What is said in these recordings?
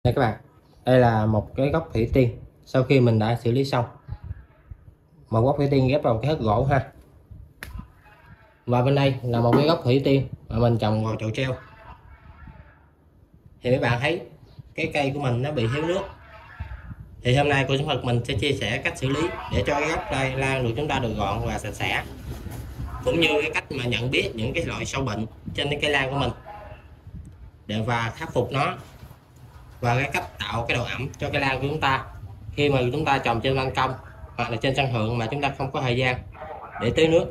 Đây các bạn, đây là một cái gốc thủy tiên sau khi mình đã xử lý xong. Một gốc thủy tiên ghép vào cái hớt gỗ ha. Và bên đây là một cái gốc thủy tiên mà mình trồng vào chậu treo. Thì mấy bạn thấy cái cây của mình nó bị thiếu nước. Thì hôm nay cô giáo Phật mình sẽ chia sẻ cách xử lý để cho cái gốc đây lan của chúng ta được gọn và sạch sẽ, cũng như cái cách mà nhận biết những cái loại sâu bệnh trên cái cây lan của mình để và khắc phục nó, và cái cách tạo cái độ ẩm cho cây lan của chúng ta khi mà chúng ta trồng trên ban công hoặc là trên sân thượng mà chúng ta không có thời gian để tưới nước.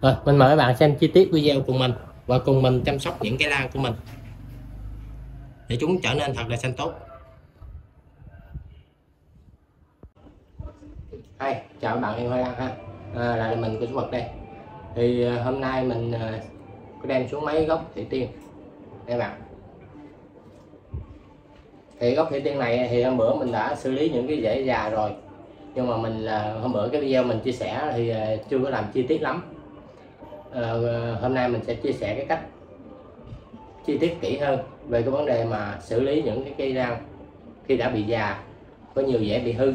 Rồi mình mời các bạn xem chi tiết video cùng mình và cùng mình chăm sóc những cây lan của mình để chúng trở nên thật là xanh tốt. Hi, chào các bạn yêu hoa lan ha. Là mình của Chú Mật đây. Thì hôm nay mình có đem xuống mấy gốc thủy tiên đây bạn. Thì gốc thủy tiên này thì hôm bữa mình đã xử lý những cái rễ già rồi, nhưng mà mình hôm bữa cái video mình chia sẻ thì chưa có làm chi tiết lắm. Hôm nay mình sẽ chia sẻ cái cách chi tiết kỹ hơn về cái vấn đề mà xử lý những cái cây lan khi đã bị già, có nhiều rễ bị hư,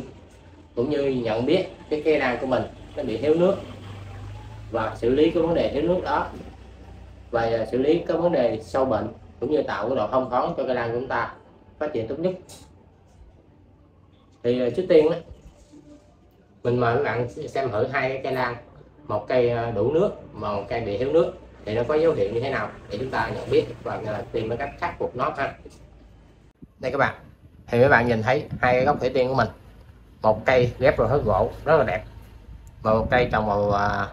cũng như nhận biết cái cây lan của mình nó bị thiếu nước và xử lý cái vấn đề thiếu nước đó, và xử lý cái vấn đề sâu bệnh, cũng như tạo cái độ thông thoáng cho cây lan của chúng ta phát triển tốt nhất. Thì trước tiên mình mời các bạn xem thử hai cái cây lan, một cây đủ nước và một cây bị thiếu nước thì nó có dấu hiệu như thế nào để chúng ta nhận biết và tìm cái cách khắc phục nó ha. Đây các bạn, thì các bạn nhìn thấy hai cái gốc thủy tiên của mình, một cây ghép vào hớt gỗ rất là đẹp và một cây trồng vào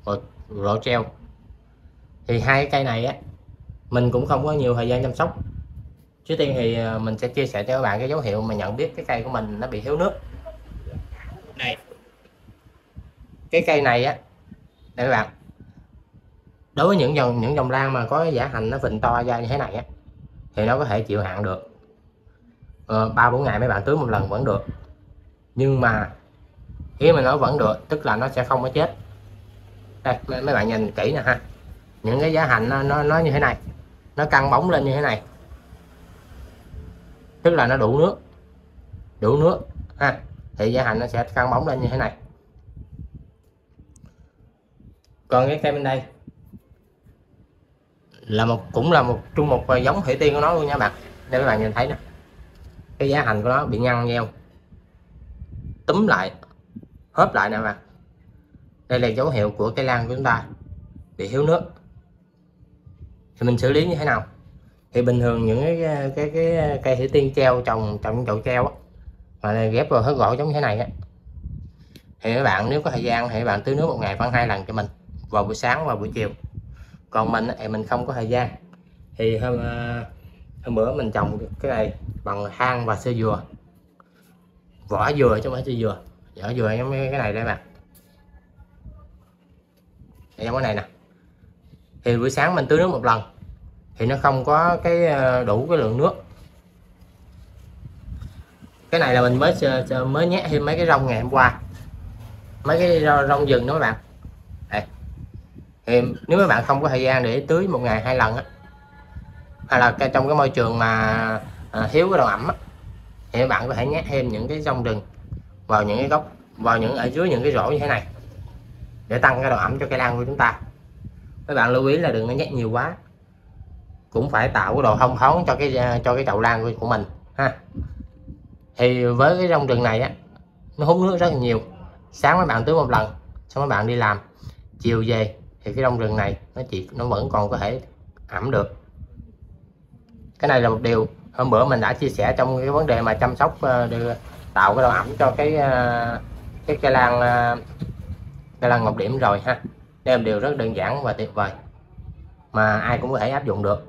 một rổ treo. Thì hai cái cây này mình cũng không có nhiều thời gian chăm sóc. Trước tiên thì mình sẽ chia sẻ cho các bạn cái dấu hiệu mà nhận biết cái cây của mình nó bị thiếu nước. Đây, cái cây này đây các bạn, đối với những dòng lan mà có giả hành nó phình to ra như thế này thì nó có thể chịu hạn được. 3-4 ngày mấy bạn tưới một lần vẫn được, nhưng mà khi mà nó vẫn được tức là nó sẽ không có chết. Đây mấy bạn nhìn kỹ nè ha, những cái giá hành nó như thế này, nó căng bóng lên như thế này, tức là nó đủ nước ha, thì giá hành nó sẽ căng bóng lên như thế này. Còn cái cây bên đây là cũng là một giống thủy tiên của nó luôn nha bạn. Đây các bạn nhìn thấy nè, cái giá hành của nó bị nhăn nheo, túm lại, hớp lại nè bạn. Đây là dấu hiệu của cây lan của chúng ta bị thiếu nước. Thì mình xử lý như thế nào? Thì bình thường những cái cây thủy tiên treo trồng chậu treo mà ghép vào hớt gỗ giống như thế này thì các bạn nếu có thời gian thì các bạn tưới nước một ngày khoảng 2 lần cho mình, vào buổi sáng và buổi chiều. Còn mình thì mình không có thời gian, thì hôm bữa mình trồng cái này bằng than và sơ dừa, vỏ dừa chứ không phải sơ dừa, vỏ dừa giống cái này đây bạn, giống cái này nè. Thì buổi sáng mình tưới nước một lần thì nó không có đủ cái lượng nước. Cái này là mình mới nhét thêm mấy cái rong ngày hôm qua, mấy cái rong rừng đó các bạn. Đây. Thì nếu các bạn không có thời gian để tưới một ngày 2 lần hay là trong cái môi trường mà thiếu cái độ ẩm thì các bạn có thể nhét thêm những cái rong rừng vào những cái gốc, ở dưới những cái rổ như thế này để tăng cái độ ẩm cho cây lan của chúng ta. Các bạn lưu ý là đừng có nhét nhiều quá, cũng phải tạo cái độ thông thoáng cho cái chậu lan của mình ha. Thì với cái rong rừng này nó hút nước rất là nhiều. Sáng mấy bạn tưới một lần, xong mấy bạn đi làm, chiều về thì cái rong rừng này nó vẫn còn có thể ẩm được. Cái này là một điều hôm bữa mình đã chia sẻ trong cái vấn đề mà chăm sóc tạo cái độ ẩm cho cái cây lan ngọc điểm rồi ha. Đây là một điều rất đơn giản và tuyệt vời mà ai cũng có thể áp dụng được.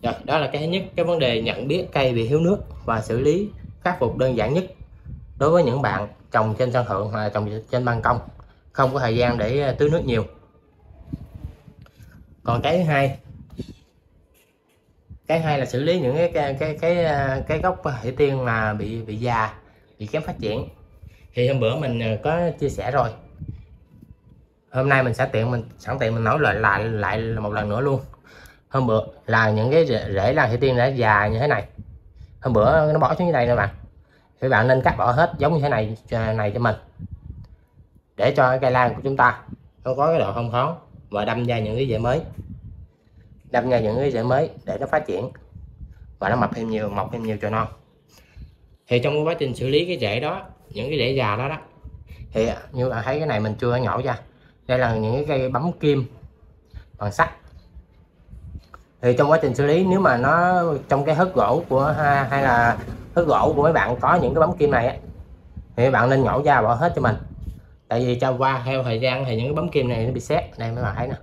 Rồi, đó là cái thứ nhất, cái vấn đề nhận biết cây bị thiếu nước và xử lý khắc phục đơn giản nhất đối với những bạn trồng trên sân thượng hoặc là trồng trên ban công, không có thời gian để tưới nước nhiều. Còn cái thứ hai là xử lý những cái gốc thủy tiên mà bị già, bị kém phát triển. Thì hôm bữa mình có chia sẻ rồi, hôm nay mình sẵn tiện mình nói lại một lần nữa luôn. Hôm bữa là những cái rễ lan thủy tiên đã già như thế này, hôm bữa nó bỏ xuống dưới đây nè bạn, thì bạn nên cắt bỏ hết giống như thế này cho mình, để cho cái cây lan của chúng ta nó có cái độ thông thoáng và đâm ra những cái rễ mới, để nó phát triển và nó mọc thêm nhiều cho non. Thì trong quá trình xử lý cái rễ đó, những cái rễ già đó thì như bạn thấy cái này mình chưa nhổ ra, đây là những cái cây bấm kim bằng sắt. Thì trong quá trình xử lý, nếu mà nó trong cái hớt gỗ của hay là hớt gỗ của mấy bạn có những cái bấm kim này á, thì bạn nên nhổ ra bỏ hết cho mình. Tại vì cho qua theo thời gian thì những cái bấm kim này nó bị sét, đây mấy bạn thấy nè,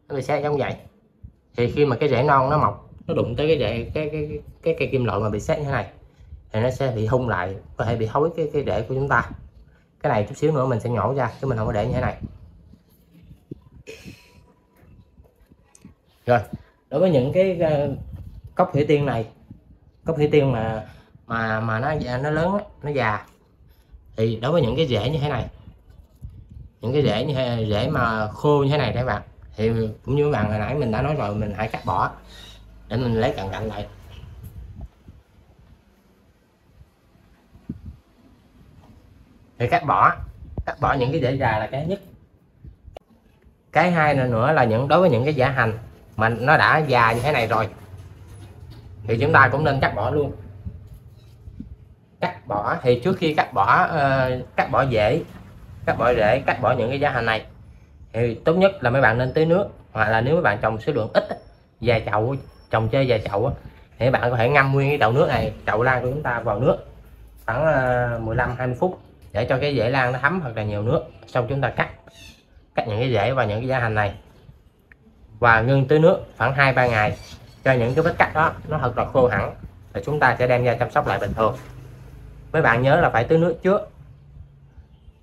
nó bị sét giống vậy. Thì khi mà cái rễ non nó mọc, nó đụng tới cái rễ cái cây kim loại mà bị sét như thế này, thì nó sẽ bị hung lại, có thể bị thối cái rễ của chúng ta. Cái này chút xíu nữa mình sẽ nhổ ra, chứ mình không có để như thế này. Rồi, đối với những cái cốc thủy tiên này, cốc thủy tiên mà nó lớn, nó già, thì đối với những cái rễ như thế này, những cái rễ mà khô như thế này các bạn, thì cũng như các bạn hồi nãy mình đã nói rồi, mình hãy cắt bỏ để mình lấy cặn lại. Thì cắt bỏ những cái rễ già là cái nhất. Cái hai nữa là đối với những cái giả hành mà nó đã già như thế này rồi, thì chúng ta cũng nên cắt bỏ luôn. Cắt bỏ thì trước khi cắt bỏ rễ, cắt bỏ những cái giả hành này, thì tốt nhất là mấy bạn nên tưới nước, hoặc là nếu mấy bạn trồng số lượng ít, vài chậu, trồng chơi vài chậu, thì bạn có thể ngâm nguyên cái chậu nước này, chậu lan của chúng ta vào nước khoảng 15-20 phút để cho cái rễ lan nó thấm thật là nhiều nước. Xong chúng ta cắt những cái rễ và những cái giả hành này, và ngưng tưới nước khoảng 2-3 ngày cho những cái vết cắt đó nó thật là khô hẳn, rồi chúng ta sẽ đem ra chăm sóc lại bình thường. Mấy bạn nhớ là phải tưới nước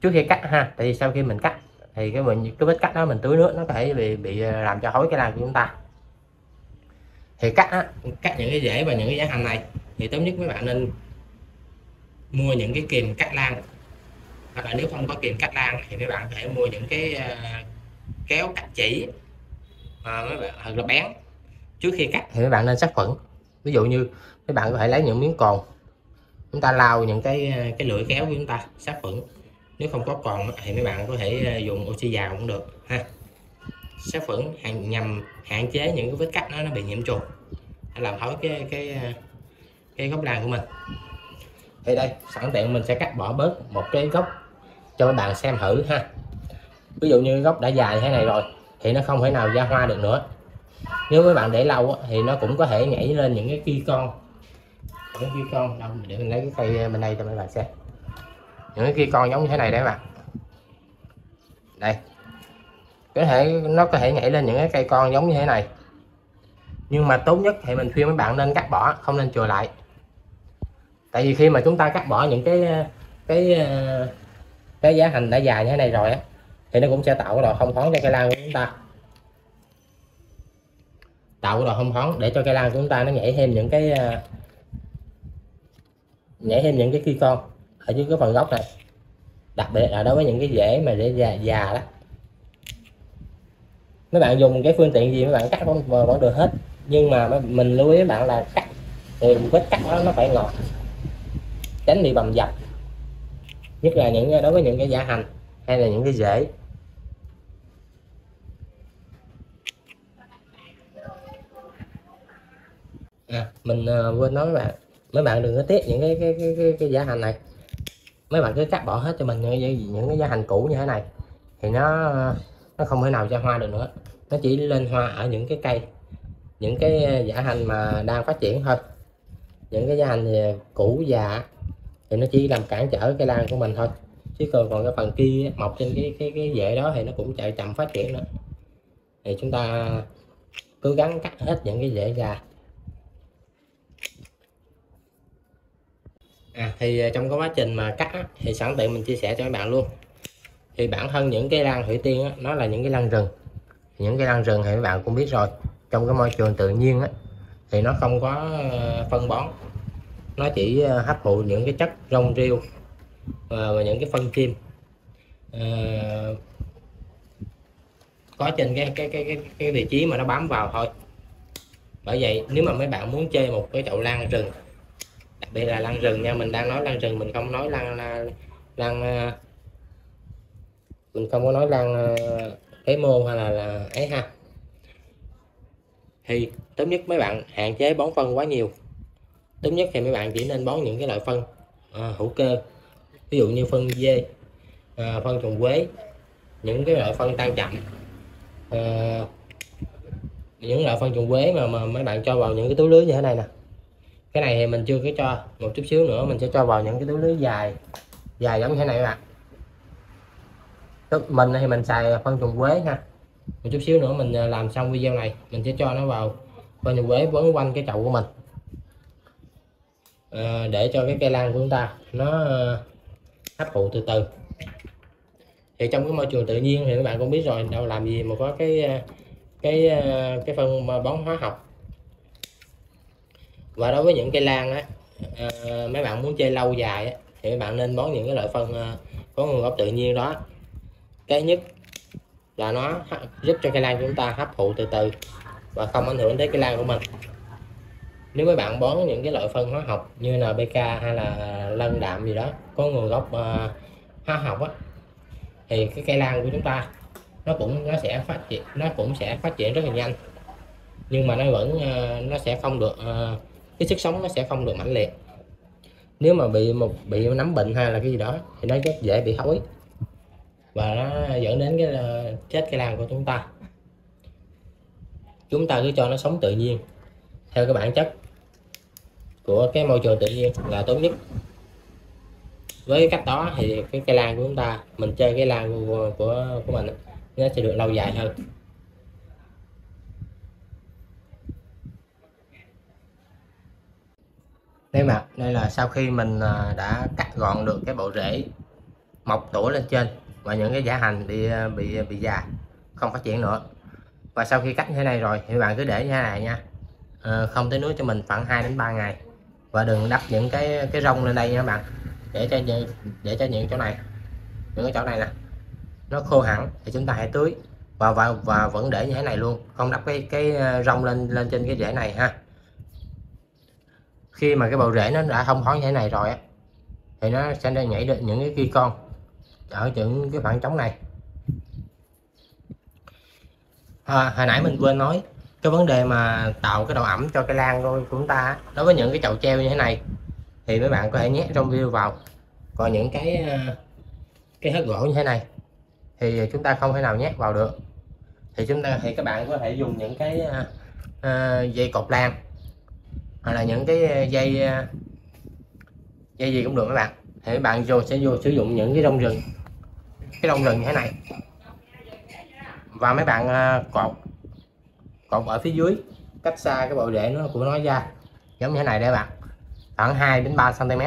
trước khi cắt ha, tại vì sau khi mình cắt thì cái vết cắt đó mình tưới nước nó có thể bị làm cho thối cái lan của chúng ta. Thì cắt những cái rễ và những cái giả hành này, thì tốt nhất mấy bạn nên mua những cái kìm cắt lan, hoặc là nếu không có kìm cắt lan thì mấy bạn có thể mua những cái kéo cắt chỉ mấy bạn thật là bén. Trước khi cắt thì mấy bạn nên sát khuẩn, ví dụ như mấy bạn có thể lấy những miếng cồn, chúng ta lau những cái lưỡi kéo của chúng ta, sát khuẩn. Nếu không có cồn thì mấy bạn có thể dùng oxy già cũng được ha. Sát khuẩn nhằm hạn chế những cái vết cắt nó bị nhiễm trùng, hay làm thối cái gốc lan của mình. Thì đây, sẵn tiện mình sẽ cắt bỏ bớt một cái gốc cho mấy bạn xem thử ha. Ví dụ như gốc đã dài như thế này rồi thì nó không thể nào ra hoa được nữa. Nếu mấy bạn để lâu thì nó cũng có thể nhảy lên những cái ki con. Những ki con đâu, để mình lấy cái cây bên đây cho mấy bạn xem. Những cái ki con giống như thế này đấy các bạn. Đây, nó có thể nhảy lên những cái cây con giống như thế này. Nhưng mà tốt nhất thì mình khuyên mấy bạn nên cắt bỏ, không nên chừa lại. Tại vì khi mà chúng ta cắt bỏ những cái giá hành đã dài như thế này rồi á, thì nó cũng sẽ tạo cái độ thông thoáng cho cây lan của chúng ta, tạo cái độ thông thoáng để cho cây lan của chúng ta nó nhảy thêm những cái ki con ở dưới cái phần gốc này, đặc biệt là đối với những cái rễ mà rễ già đó. Mấy bạn dùng cái phương tiện gì mấy bạn cắt vẫn được hết, nhưng mà mình lưu ý các bạn là cắt thì vết cắt đó nó phải ngọt, tránh bị bầm dập, nhất là đối với những cái giả hành hay là những cái rễ. Mình quên nói mấy bạn đừng có tiếc những cái giả hành này, mấy bạn cứ cắt bỏ hết cho mình những cái giả hành cũ như thế này, thì nó không thể nào ra hoa được nữa, nó chỉ lên hoa ở những cái cây, những cái giả hành mà đang phát triển thôi. Những cái giả hành cũ già thì nó chỉ làm cản trở cây lan của mình thôi, chứ còn cái phần kia mọc trên cái rễ đó thì nó cũng chạy chậm phát triển nữa. Thì chúng ta cố gắng cắt hết những cái rễ già. Thì trong cái quá trình mà cắt thì sẵn tiện mình chia sẻ cho các bạn luôn. Thì bản thân những cái lan thủy tiên nó là những cái lan rừng. Những cái lan rừng thì các bạn cũng biết rồi, trong cái môi trường tự nhiên thì nó không có phân bón, nó chỉ hấp thụ những cái chất rong rêu và những cái phân chim có trên cái vị trí mà nó bám vào thôi. Bởi vậy nếu mà mấy bạn muốn chơi một cái chậu lan rừng, đặc biệt là lan rừng nha, mình đang nói lan rừng, mình không nói lan mình không có nói lan cái môn hay là ấy ha, thì tốt nhất mấy bạn hạn chế bón phân quá nhiều. Tốt nhất thì mấy bạn chỉ nên bón những cái loại phân hữu cơ, ví dụ như phân dê, phân trùng quế, những cái loại phân tan chậm, những loại phân trùng quế mà mấy bạn cho vào những cái túi lưới như thế này nè. Cái này thì mình chưa có cho, một chút xíu nữa mình sẽ cho vào những cái túi lưới dài dài giống như thế này các bạn. Mình thì mình xài phân trùng quế ha. Một chút xíu nữa mình làm xong video này mình sẽ cho nó vào phân trùng quế quấn quanh cái chậu của mình, để cho cái cây lan của chúng ta nó hấp thụ từ từ. Thì trong cái môi trường tự nhiên thì các bạn cũng biết rồi, đâu làm gì mà có cái phân bón hóa học. Và đối với những cây lan á, mấy bạn muốn chơi lâu dài á, thì các bạn nên bón những cái loại phân có nguồn gốc tự nhiên đó. Cái nhất là nó giúp cho cây lan của chúng ta hấp thụ từ từ và không ảnh hưởng tới cây lan của mình. Nếu mấy bạn bón những cái loại phân hóa học như là NPK hay là lân đạm gì đó có nguồn gốc hóa học á, thì cái cây lan của chúng ta nó cũng sẽ phát triển rất là nhanh, nhưng mà nó sẽ không được cái sức sống nó sẽ không được mãnh liệt. Nếu mà bị nấm bệnh hay là cái gì đó thì nó rất dễ bị thối và nó dẫn đến cái chết cây lan của chúng ta. Chúng ta cứ cho nó sống tự nhiên theo cái bản chất của cái môi trường tự nhiên là tốt nhất. Với cái cách đó thì cái cây lan của chúng ta, mình chơi cái lan của mình nó sẽ được lâu dài hơn. Đây là sau khi mình đã cắt gọn được cái bộ rễ mọc tủa lên trên và những cái giả hành bị già không phát triển nữa. Và sau khi cắt như thế này rồi thì bạn cứ để như thế này nha, không tới nước cho mình khoảng 2 đến 3 ngày, và đừng đắp những cái rong lên đây nha các bạn, để cho những chỗ này, những cái chỗ này nè nó khô hẳn thì chúng ta hãy tưới và vẫn để như thế này luôn, không đắp cái rong lên trên cái rễ này ha. Khi mà cái bộ rễ nó đã thông thoáng như thế này rồi á thì nó sẽ nhảy được những cái kia con ở những cái khoảng trống này. Hồi nãy mình quên nói cái vấn đề mà tạo cái độ ẩm cho cây lan của chúng ta. Đối với những cái chậu treo như thế này thì mấy bạn có thể nhét rong rêu vào, còn những cái hớt gỗ như thế này thì chúng ta không thể nào nhét vào được. Thì các bạn có thể dùng những cái dây cột lan hoặc là những cái dây gì cũng được các bạn. Thì các bạn sẽ sử dụng những cái rong rừng như thế này, và mấy bạn cột ở phía dưới cách xa cái bộ rễ của nó ra giống như thế này đây các bạn, khoảng 2 đến 3 cm,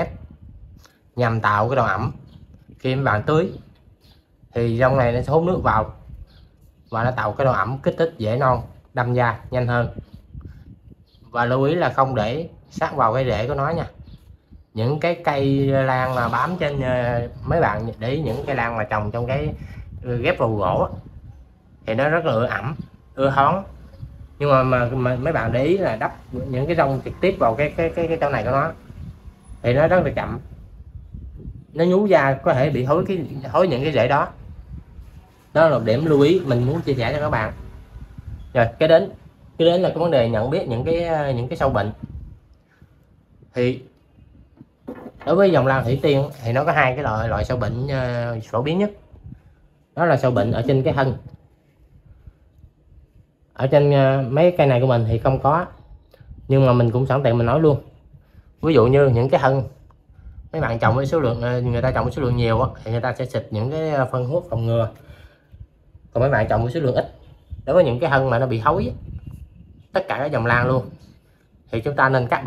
nhằm tạo cái độ ẩm. Khi mấy bạn tưới thì rong này nó sẽ hút nước vào và nó tạo cái độ ẩm, kích thích rễ non đâm ra nhanh hơn. Và lưu ý là không để sát vào cái rễ của nó nha. Những cái cây lan mà bám trên, mấy bạn để ý những cây lan mà trồng trong cái ghép vào gỗ thì nó rất là ưa ẩm, ưa thoáng. Nhưng mà mấy bạn để ý là đắp những cái rong trực tiếp vào cái chỗ này của nó thì nó rất là chậm, nó nhú ra có thể bị thối những cái rễ đó. Đó là một điểm lưu ý mình muốn chia sẻ cho các bạn. Rồi cái đến là cái vấn đề nhận biết những cái sâu bệnh. Thì đối với dòng lan thủy tiên thì nó có hai cái loại sâu bệnh phổ biến nhất, đó là sâu bệnh ở trên cái thân. Ở trên mấy cây này của mình thì không có, nhưng mà mình cũng sẵn tiện mình nói luôn. Ví dụ như những cái thân mấy bạn trồng với số lượng, người ta trồng với số lượng nhiều á, thì người ta sẽ xịt những cái phân hút phòng ngừa. Còn mấy bạn trồng với số lượng ít, đối với những cái thân mà nó bị thối tất cả các dòng lan luôn, thì chúng ta nên cắt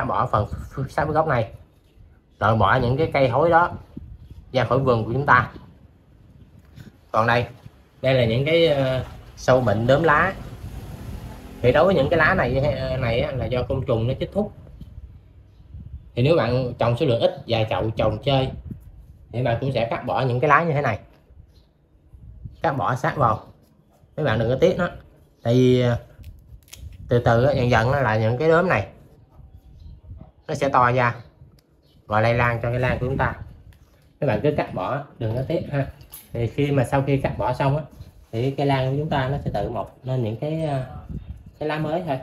bỏ phần sát với gốc này, loại bỏ những cái cây thối đó ra khỏi vườn của chúng ta. Còn đây là những cái sâu bệnh đốm lá. Thì đối với những cái lá này là do côn trùng nó chích thuốc. Thì nếu bạn trồng số lượng ít, vài chậu trồng chơi, thì bạn cũng sẽ cắt bỏ những cái lá như thế này, cắt bỏ sát vào. Mấy bạn đừng có tiếc nó, tại vì từ từ dần dần nó là những cái đốm này nó sẽ to ra và lây lan cho cái lan của chúng ta. Các bạn cứ cắt bỏ, đừng có tiếc ha. Thì khi mà sau khi cắt bỏ xong á thì cây lan của chúng ta nó sẽ tự mọc lên những cái lá mới thôi.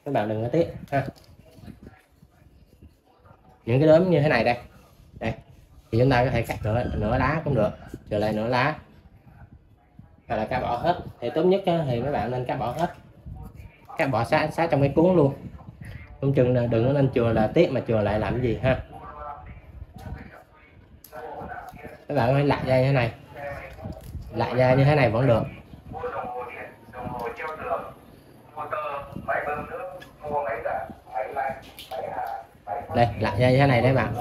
Các bạn đừng có tiếc ha. Những cái đốm như thế này đây thì chúng ta có thể cắt nửa lá cũng được, trở lại nửa lá, hoặc là cắt bỏ hết. Thì tốt nhất thì mấy bạn nên cắt bỏ hết, cắt bỏ xá trong cái cuốn luôn, không chừng là đừng có nên chừa là tiếc mà chừa lại làm gì ha. Các bạn phải lặt ra như thế này, lặt ra như thế này vẫn được. Đây, lặt ra như thế này đấy bạn,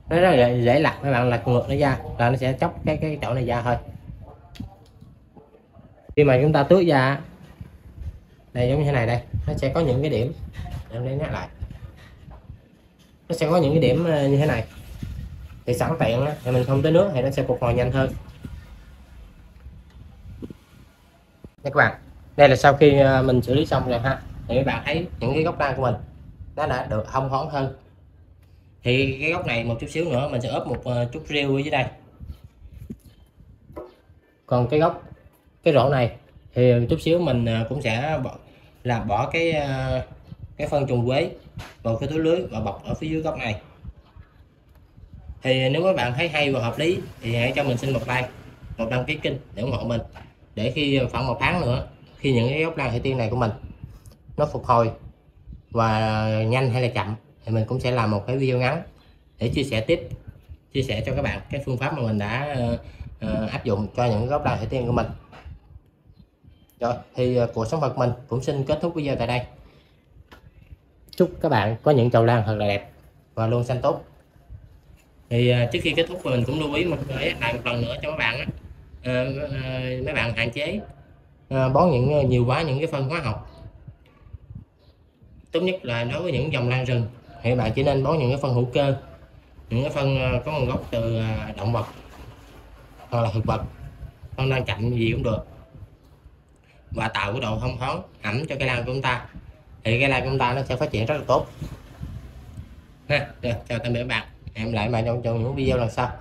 nó rất là dễ lặt. Các bạn lặt ngược nó ra là nó sẽ chóc cái chỗ này ra thôi. Khi mà chúng ta tước ra đây giống như thế này đây, nó sẽ có những cái điểm, em lấy nhắc lại, nó sẽ có những cái điểm như thế này thì sẵn tiện thì mình không tới nước thì nó sẽ phục hồi nhanh hơn. Các bạn, đây là sau khi mình xử lý xong rồi ha, thì các bạn thấy những cái gốc lan của mình nó đã được thông thoáng hơn. Thì cái gốc này một chút xíu nữa mình sẽ ốp một chút rêu ở dưới đây. Còn cái gốc, cái rổ này thì chút xíu mình cũng sẽ bỏ cái phân trùng quế vào cái túi lưới và bọc ở phía dưới gốc này. Thì nếu các bạn thấy hay và hợp lý thì hãy cho mình xin một like, một đăng ký kênh để ủng hộ mình, để khi khoảng 1 tháng nữa, khi những cái gốc lan thủy tiên này của mình nó phục hồi và nhanh hay là chậm thì mình cũng sẽ làm một cái video ngắn để chia sẻ cho các bạn cái phương pháp mà mình đã áp dụng cho những gốc lan thủy tiên của mình. Rồi thì cuộc sống Phật mình cũng xin kết thúc video tại đây. Chúc các bạn có những chậu lan thật là đẹp và luôn xanh tốt. Thì trước khi kết thúc mình cũng lưu ý lại một lần nữa cho các bạn mấy bạn hạn chế bón nhiều quá những cái phân hóa học. Tốt nhất là đối với những dòng lan rừng thì bạn chỉ nên bón những cái phân hữu cơ, những cái phân có nguồn gốc từ động vật hoặc là thực vật, phân lan chậm gì cũng được, và tạo cái độ thông thoáng ẩm cho cây lan của chúng ta, thì cây lan của chúng ta nó sẽ phát triển rất là tốt ha. Được, chào tạm biệt các bạn, hẹn lại trong những video lần sau.